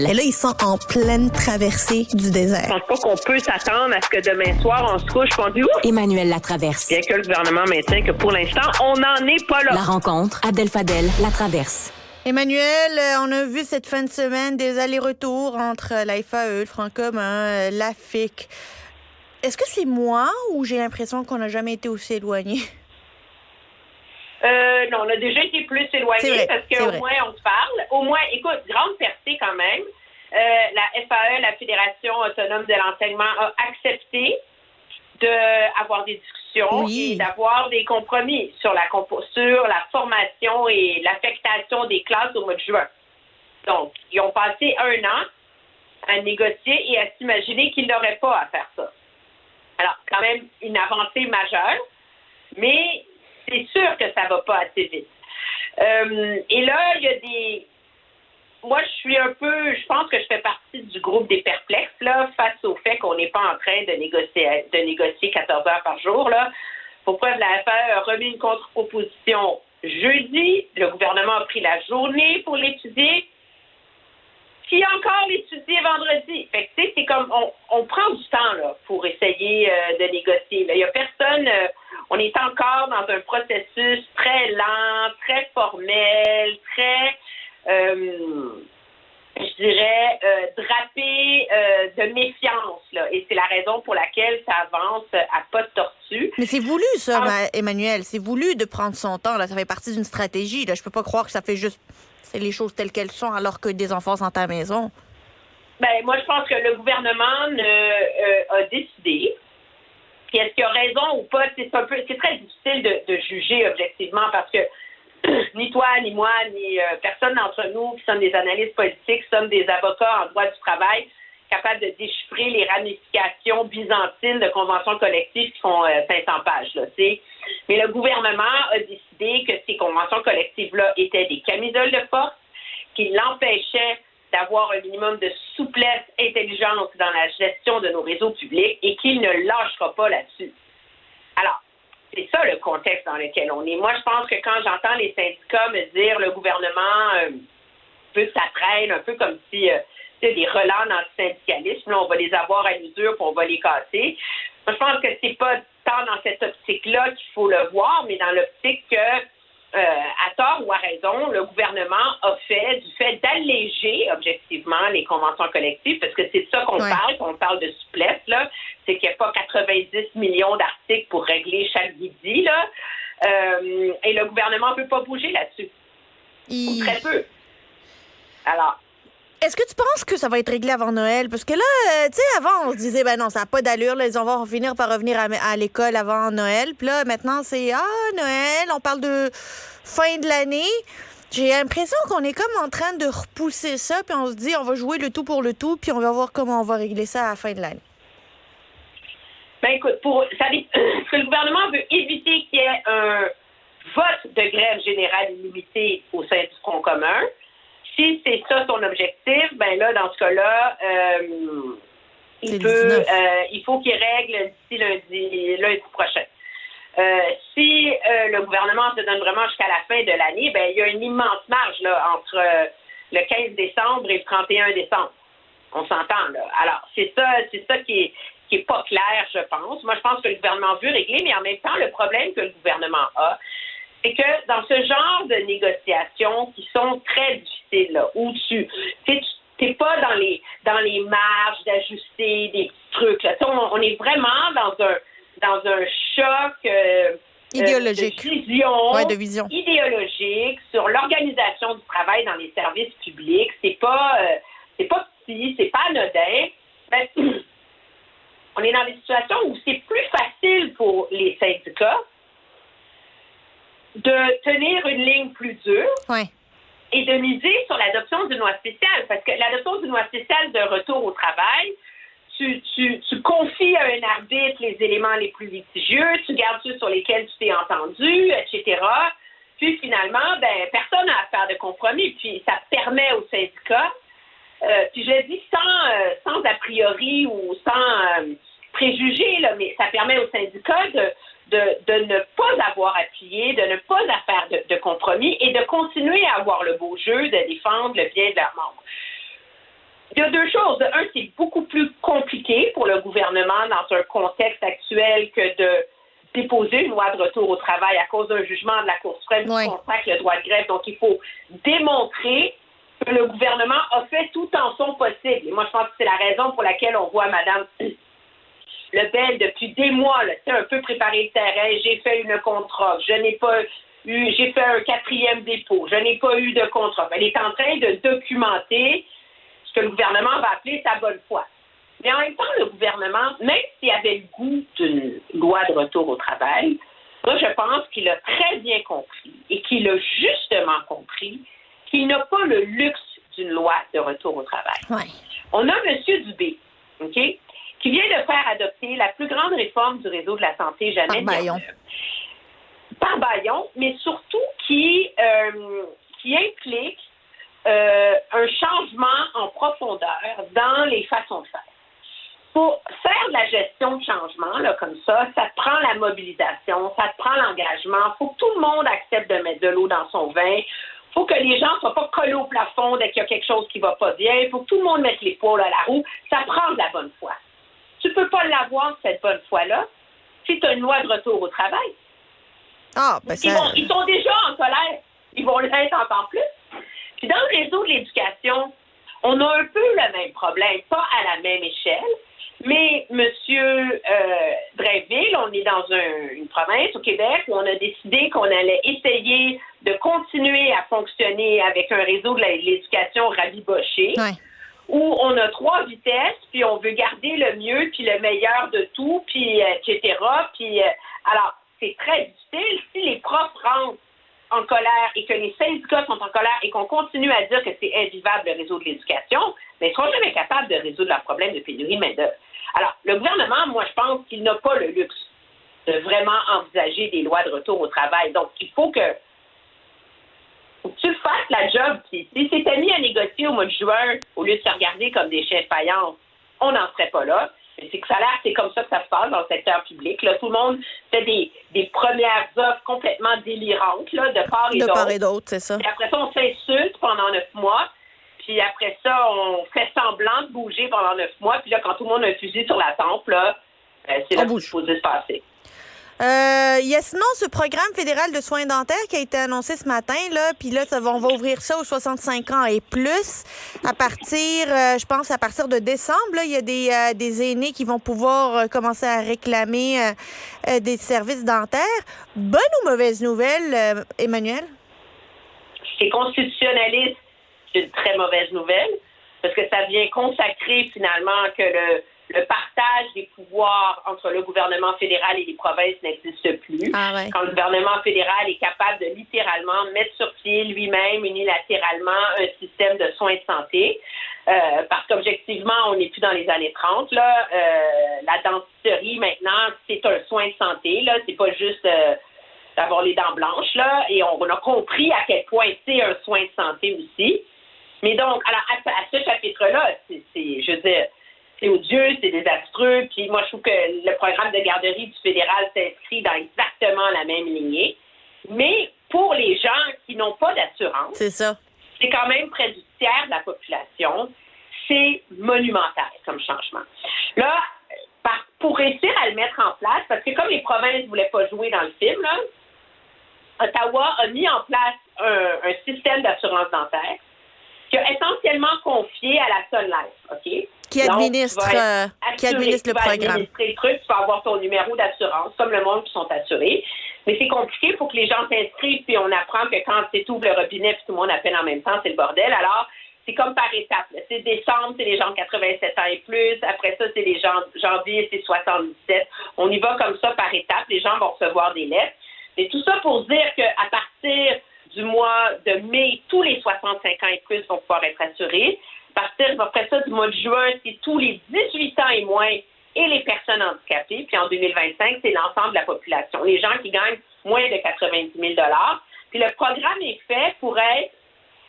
Et là, ils sont en pleine traversée du désert. Je pense pas qu'on peut s'attendre à ce que demain soir, on se couche et on dit « Ouh! » Emmanuel Latraverse. Bien que le gouvernement maintient que pour l'instant, on n'en est pas là. La rencontre, Abdel Fadel, Latraverse. Emmanuel, on a vu cette fin de semaine des allers-retours entre la FAE, le Front commun, la FIC. Est-ce que c'est moi ou j'ai l'impression qu'on n'a jamais été aussi éloignés? Non, on a déjà été plus éloignés parce qu'au moins on se parle. Au moins, écoute, grande percée quand même. La FAE, la Fédération autonome de l'enseignement, a accepté d'avoir des discussions et d'avoir des compromis sur la formation et l'affectation des classes au mois de juin. Donc, ils ont passé 1 an à négocier et à s'imaginer qu'ils n'auraient pas à faire ça. Alors, quand même une avancée majeure, mais c'est sûr que ça va pas assez vite. Et là, il y a des... Moi, je pense que je fais partie du groupe des perplexes, là, face au fait qu'on n'est pas en train de négocier 14 heures par jour, là. Pour preuve, la FAE a remis une contre-proposition jeudi. Le gouvernement a pris la journée pour l'étudier. Puis encore l'étudier vendredi. Fait que, tu sais, c'est comme, on prend du temps, là, pour essayer de négocier. Là. Il n'y a personne, on est encore dans un processus très lent, très formel, très, je dirais, drapé de méfiance, là. Et c'est la raison pour laquelle ça avance à pas de tortue. Mais c'est voulu, ça, Emmanuel. C'est voulu de prendre son temps, là. Ça fait partie d'une stratégie, là. Je peux pas croire que ça fait juste... C'est les choses telles qu'elles sont alors que des enfants sont à la maison. Ben, moi, je pense que le gouvernement a décidé. Puis est-ce qu'il a raison ou pas? C'est très difficile de juger objectivement parce que ni toi, ni moi, ni personne d'entre nous qui sommes des analystes politiques, sommes des avocats en droit du travail capables de déchiffrer les ramifications byzantines de conventions collectives qui font 500 pages. Là, t'sais. Mais le gouvernement a décidé que ces conventions collectives-là étaient des camisoles de force, qui l'empêchaient d'avoir un minimum de souplesse intelligente dans la gestion de nos réseaux publics et qu'il ne lâchera pas là-dessus. Alors, c'est ça le contexte dans lequel on est. Moi, je pense que quand j'entends les syndicats me dire le gouvernement veut que ça traîne, un peu comme si des relents d'antisyndicalisme, là, on va les avoir à l'usure puis on va les casser. Moi, je pense que c'est pas tant dans cette optique-là qu'il faut le voir, mais dans l'optique que, à tort ou à raison, le gouvernement a fait du fait d'alléger objectivement les conventions collectives, parce que c'est de ça qu'on parle, qu'on parle de souplesse, là, c'est qu'il n'y a pas 90 millions d'articles pour régler chaque guidi, là, et le gouvernement ne peut pas bouger là-dessus. Ou très peu. Alors, est-ce que tu penses que ça va être réglé avant Noël? Parce que là, tu sais, avant, on se disait, ben non, ça n'a pas d'allure, là, les enfants vont finir par revenir à l'école avant Noël. Puis là, maintenant, c'est, Noël, on parle de fin de l'année. J'ai l'impression qu'on est comme en train de repousser ça, puis on se dit, on va jouer le tout pour le tout, puis on va voir comment on va régler ça à la fin de l'année. Ben écoute, parce que le gouvernement veut éviter qu'il y ait un vote de grève générale illimitée au sein du Front commun. Si c'est ça son objectif, ben là, dans ce cas-là, il faut qu'il règle d'ici lundi prochain. Si le gouvernement se donne vraiment jusqu'à la fin de l'année, ben il y a une immense marge là entre le 15 décembre et le 31 décembre. On s'entend là. Alors c'est ça qui est pas clair, je pense. Moi, je pense que le gouvernement veut régler, mais en même temps, le problème que le gouvernement a, c'est que dans ce genre de négociations qui sont très difficiles, là, où tu t'es pas dans les marges d'ajuster des petits trucs. Là. On est vraiment dans un choc idéologique. de vision idéologique sur l'organisation du travail dans les services publics. C'est pas petit, c'est pas anodin. Ben, on est dans des situations où c'est plus facile pour les syndicats de tenir une ligne plus dure et de miser sur l'adoption d'une loi spéciale. Parce que l'adoption d'une loi spéciale de retour au travail, tu confies à un arbitre les éléments les plus litigieux, tu gardes ceux sur lesquels tu t'es entendu, etc. Puis finalement, personne n'a à faire de compromis. Puis ça permet aux syndicats, puis je le dis sans a priori ou sans préjugés, là, mais ça permet aux syndicats de ne pas avoir à plier, de ne pas faire de compromis et de continuer à avoir le beau jeu de défendre le bien de leurs membres. y a deux choses. Un, c'est beaucoup plus compliqué pour le gouvernement dans un contexte actuel que de déposer une loi de retour au travail à cause d'un jugement de la Cour suprême qui consacre le droit de grève. Donc, il faut démontrer que le gouvernement a fait tout en son possible. Et moi, je pense que c'est la raison pour laquelle on voit Mme Lebel depuis des mois, là, un peu préparer le terrain. J'ai fait une contre-offre. J'ai fait un 4e dépôt. Je n'ai pas eu de contre-offre. Elle est en train de documenter ce que le gouvernement va appeler sa bonne foi. Mais en même temps, le gouvernement, même s'il avait le goût d'une loi de retour au travail, moi, je pense qu'il a très bien compris et qu'il a justement compris qu'il n'a pas le luxe d'une loi de retour au travail. Ouais. On a M. Dubé, OK, qui vient de faire adopter la plus grande réforme du réseau de la santé jamais par Bayon, mais surtout qui implique un changement en profondeur dans les façons de faire. Pour faire de la gestion de changement là, comme ça te prend la mobilisation, ça te prend l'engagement. Il faut que tout le monde accepte de mettre de l'eau dans son vin. Il faut que les gens ne soient pas collés au plafond dès qu'il y a quelque chose qui ne va pas bien. Il faut que tout le monde mette l'épaule à la roue. Ça prend de la bonne foi. Tu ne peux pas l'avoir, cette bonne foi-là, si tu as une loi de retour au travail. Ah, ben ça... Ils sont déjà en colère. Ils vont l'être encore plus. Puis dans le réseau de l'éducation, on a un peu le même problème, pas à la même échelle, mais M. Drainville, on est dans une province au Québec où on a décidé qu'on allait essayer de continuer à fonctionner avec un réseau de l'éducation rabiboché, où on a 3 vitesses, puis on veut garder le mieux, puis le meilleur de tout, puis etc. Puis, alors, c'est très difficile. Si les profs rentrent en colère et que les syndicats sont en colère et qu'on continue à dire que c'est invivable le réseau de l'éducation, mais ils ne seront jamais capables de résoudre leur problème de pénurie de main-d'œuvre. Alors, le gouvernement, moi, je pense qu'il n'a pas le luxe de vraiment envisager des lois de retour au travail. Donc, il faut que tu le fasses, la job. Si c'était mis à négocier au mois de juin, au lieu de se regarder comme des chefs faïences, on n'en serait pas là. C'est que ça a l'air, c'est comme ça que ça se passe dans le secteur public. Là, tout le monde fait des premières offres complètement délirantes, là, de part et d'autre. De part et d'autre, c'est ça. Et après ça, on s'insulte pendant 9 mois. Puis après ça, on fait semblant de bouger pendant 9 mois. Puis là, quand tout le monde a un fusil sur la tempe, là, c'est là qu'il faut se passer. Il y a sinon ce programme fédéral de soins dentaires qui a été annoncé ce matin, là, puis là, on va ouvrir ça aux 65 ans et plus. À partir, je pense, à partir de décembre, là, il y a des aînés qui vont pouvoir commencer à réclamer des services dentaires. Bonne ou mauvaise nouvelle, Emmanuel? C'est constitutionnaliste, c'est une très mauvaise nouvelle, parce que ça vient consacrer finalement que le partage des pouvoirs entre le gouvernement fédéral et les provinces n'existe plus. Quand le gouvernement fédéral est capable de littéralement mettre sur pied lui-même unilatéralement un système de soins de santé, parce qu'objectivement, on n'est plus dans les années 30. Là, la dentisterie, maintenant, c'est un soin de santé. Là, c'est pas juste d'avoir les dents blanches. Là, et on a compris à quel point c'est un soin de santé aussi. Mais donc, alors, à ce chapitre-là, je veux dire, c'est odieux, c'est désastreux. Puis moi, je trouve que le programme de garderie du fédéral s'inscrit dans exactement la même lignée. Mais pour les gens qui n'ont pas d'assurance, c'est ça. C'est quand même près du tiers de la population. C'est monumental comme changement. Là, pour réussir à le mettre en place, parce que comme les provinces ne voulaient pas jouer dans le film, là, Ottawa a mis en place un système d'assurance dentaire qui a essentiellement confié à la Sun Life, OK? Qui administre le programme. Administrer le truc, tu vas avoir ton numéro d'assurance, comme le monde qui sont assurés. Mais c'est compliqué pour que les gens s'inscrivent, puis on apprend que quand tu ouvres le robinet, puis tout le monde appelle en même temps, c'est le bordel. Alors, c'est comme par étapes. C'est décembre, c'est les gens de 87 ans et plus. Après ça, c'est les gens janvier, c'est 77. On y va comme ça par étapes. Les gens vont recevoir des lettres. Et tout ça pour dire qu'à partir du mois de mai, tous les 65 ans et plus vont pouvoir être assurés. À partir après ça, du mois de juin, c'est tous les 18 ans et moins et les personnes handicapées. Puis en 2025, c'est l'ensemble de la population. Les gens qui gagnent moins de 90 000 $. Puis le programme est fait pour être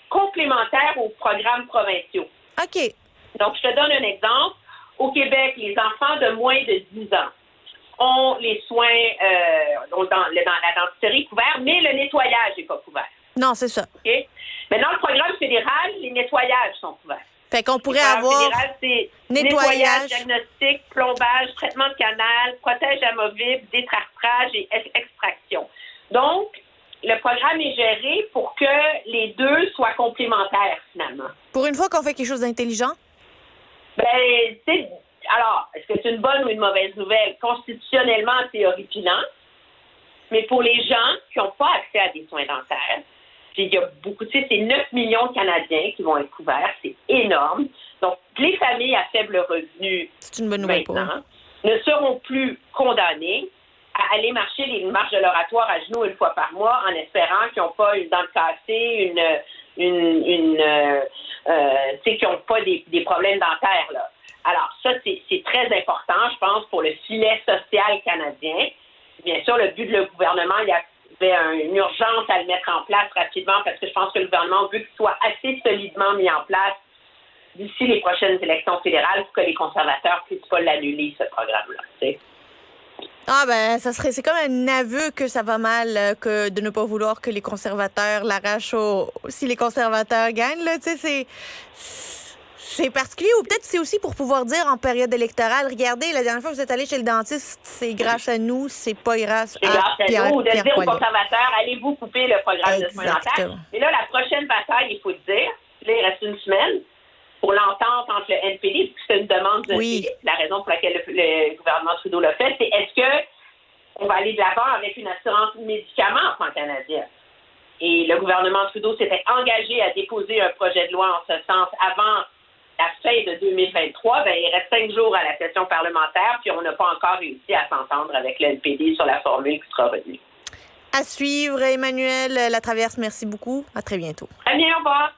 complémentaire aux programmes provinciaux. OK. Donc, je te donne un exemple. Au Québec, les enfants de moins de 10 ans ont les soins dans la dentisterie couvert, mais le nettoyage n'est pas couvert. Non, c'est ça. OK? Maintenant, le programme fédéral, les nettoyages sont couverts. Fait qu'on pourrait En avoir général, c'est nettoyage, diagnostic, plombage, traitement de canal, protège amovible, détartrage et extraction. Donc, le programme est géré pour que les deux soient complémentaires, finalement. pour une fois qu'on fait quelque chose d'intelligent. Alors, est-ce que c'est une bonne ou une mauvaise nouvelle? Constitutionnellement, c'est horripilant. Mais pour les gens qui n'ont pas accès à des soins dentaires, puis il y a beaucoup, c'est 9 millions de Canadiens qui vont être couverts, c'est énorme. Donc, les familles à faible revenu C'est une bonne nouvelle pour eux. maintenant ne seront plus condamnées à aller marcher les marches de l'oratoire à genoux une fois par mois en espérant qu'ils n'ont pas une dent cassée, qu'ils n'ont pas des problèmes dentaires, là. Alors, ça, c'est très important, je pense, pour le filet social canadien. Bien sûr, le but de le gouvernement, il y avait une urgence à le mettre en place rapidement parce que je pense que le gouvernement veut qu'il soit assez solidement mis en place d'ici les prochaines élections fédérales pour que les conservateurs ne puissent pas l'annuler, ce programme-là. T'sais. Ah ben, c'est comme un aveu que ça va mal que de ne pas vouloir que les conservateurs l'arrachent si les conservateurs gagnent, là, tu sais, c'est particulier, ou peut-être c'est aussi pour pouvoir dire en période électorale, regardez, la dernière fois que vous êtes allé chez le dentiste, c'est grâce à nous, c'est pas grâce à Pierre nous, ou de Pierre dire aux Poilievre. conservateurs, allez-vous couper le programme de soins dentaires. Et là, la prochaine bataille, il faut le dire, là, il reste une semaine pour l'entente entre le NPD, puisque c'est une demande du NPD, la raison pour laquelle le gouvernement Trudeau l'a fait, c'est est-ce que on va aller de l'avant avec une assurance médicaments pan-canadien? Et le gouvernement Trudeau s'était engagé à déposer un projet de loi en ce sens avant la fin de 2023. Ben, il reste 5 jours à la session parlementaire, puis on n'a pas encore réussi à s'entendre avec le NPD sur la formule qui sera retenue. À suivre, Emmanuel Latraverse, merci beaucoup. À très bientôt. Très bien, au revoir.